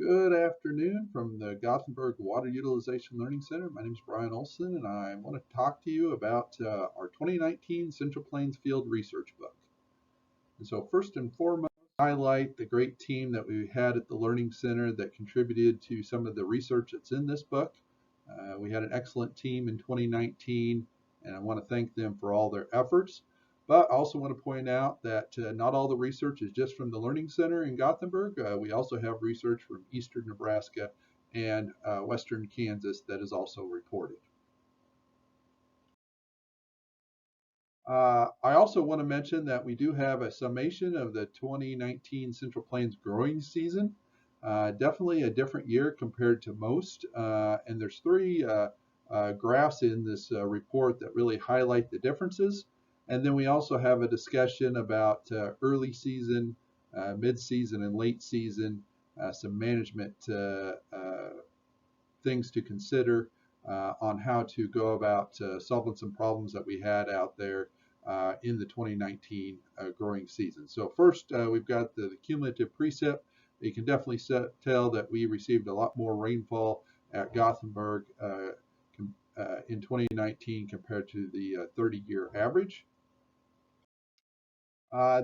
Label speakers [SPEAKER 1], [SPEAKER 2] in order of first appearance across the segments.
[SPEAKER 1] Good afternoon from the Gothenburg Water Utilization Learning Center. My name is Brian Olson, and I want to talk to you about our 2019 Central Plains Field Research book. And so first and foremost, highlight the great team that we had at the Learning Center that contributed to some of the research that's in this book. We had an excellent team in 2019, and I want to thank them for all their efforts. But I also want to point out that not all the research is just from the Learning Center in Gothenburg. We also have research from eastern Nebraska and western Kansas that is also reported. I also want to mention that we do have a summation of the 2019 Central Plains growing season. Definitely a different year compared to most. And there's three graphs in this report that really highlight the differences. And then we also have a discussion about early season, mid-season, and late season, some management things to consider on how to go about solving some problems that we had out there in the 2019 growing season. So first, we've got the cumulative precip. You can definitely tell that we received a lot more rainfall at Gothenburg in 2019 compared to the 30-year average.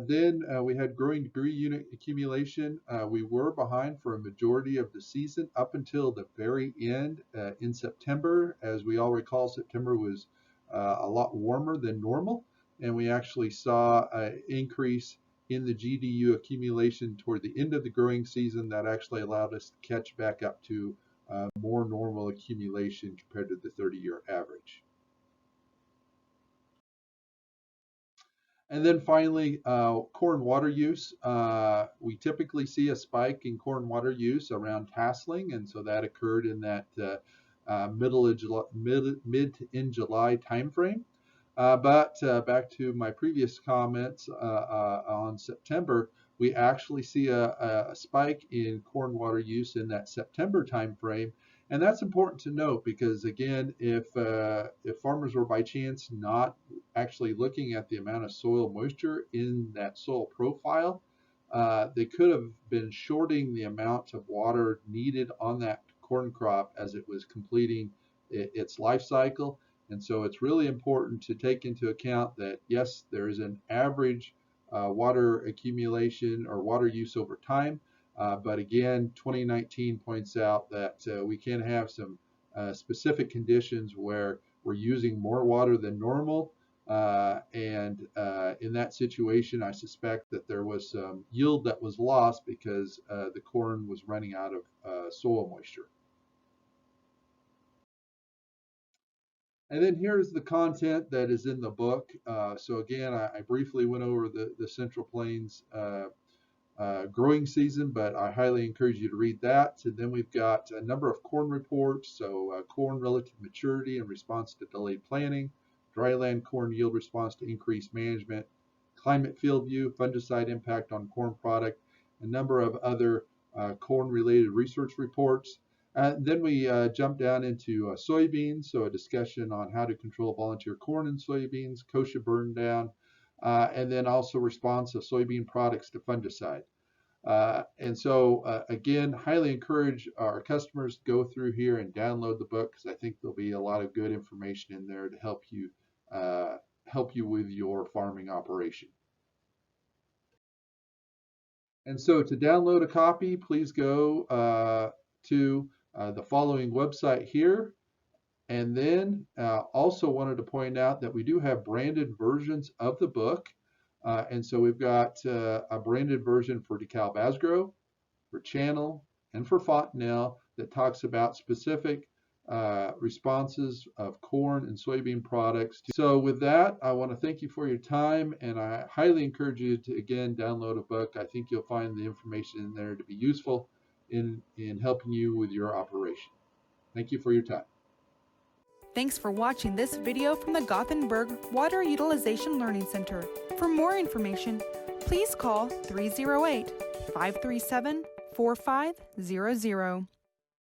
[SPEAKER 1] Then we had growing degree unit accumulation. We were behind for a majority of the season up until the very end in September. As we all recall, September was a lot warmer than normal, and we actually saw an increase in the GDU accumulation toward the end of the growing season that actually allowed us to catch back up to more normal accumulation compared to the 30-year average. And then finally, corn water use. We typically see a spike in corn water use around tasseling, and so that occurred in that mid to in July timeframe. But back to my previous comments on September, we actually see a spike in corn water use in that September timeframe. And that's important to note because, again, if farmers were by chance not actually looking at the amount of soil moisture in that soil profile, they could have been shorting the amount of water needed on that corn crop as it was completing its life cycle. And so it's really important to take into account that, yes, there is an average water accumulation or water use over time. But again, 2019 points out that we can have some specific conditions where we're using more water than normal. And in that situation, I suspect that there was some yield that was lost because the corn was running out of soil moisture. And then here's the content that is in the book. So again, I briefly went over the Central Plains growing season, but I highly encourage you to read that. And then we've got a number of corn reports, so corn relative maturity in response to delayed planting, dryland corn yield response to increased management, climate field view, fungicide impact on corn product, a number of other corn-related research reports. Then we jump down into soybeans, so a discussion on how to control volunteer corn and soybeans, kochia burn down, and then also response of soybean products to fungicide. And so again, highly encourage our customers to go through here and download the book because I think there'll be a lot of good information in there to help you with your farming operation. And so to download a copy, please go to the following website here. And then also wanted to point out that we do have branded versions of the book. And so we've got a branded version for DeKalb Asgrow, for Channel, and for Fontenelle that talks about specific responses of corn and soybean products. So with that, I want to thank you for your time, and I highly encourage you to, again, download a book. I think you'll find the information in there to be useful in helping you with your operation. Thank you for your time.
[SPEAKER 2] Thanks for watching this video from the Gothenburg Water Utilization Learning Center. For more information, please call 308-537-4500.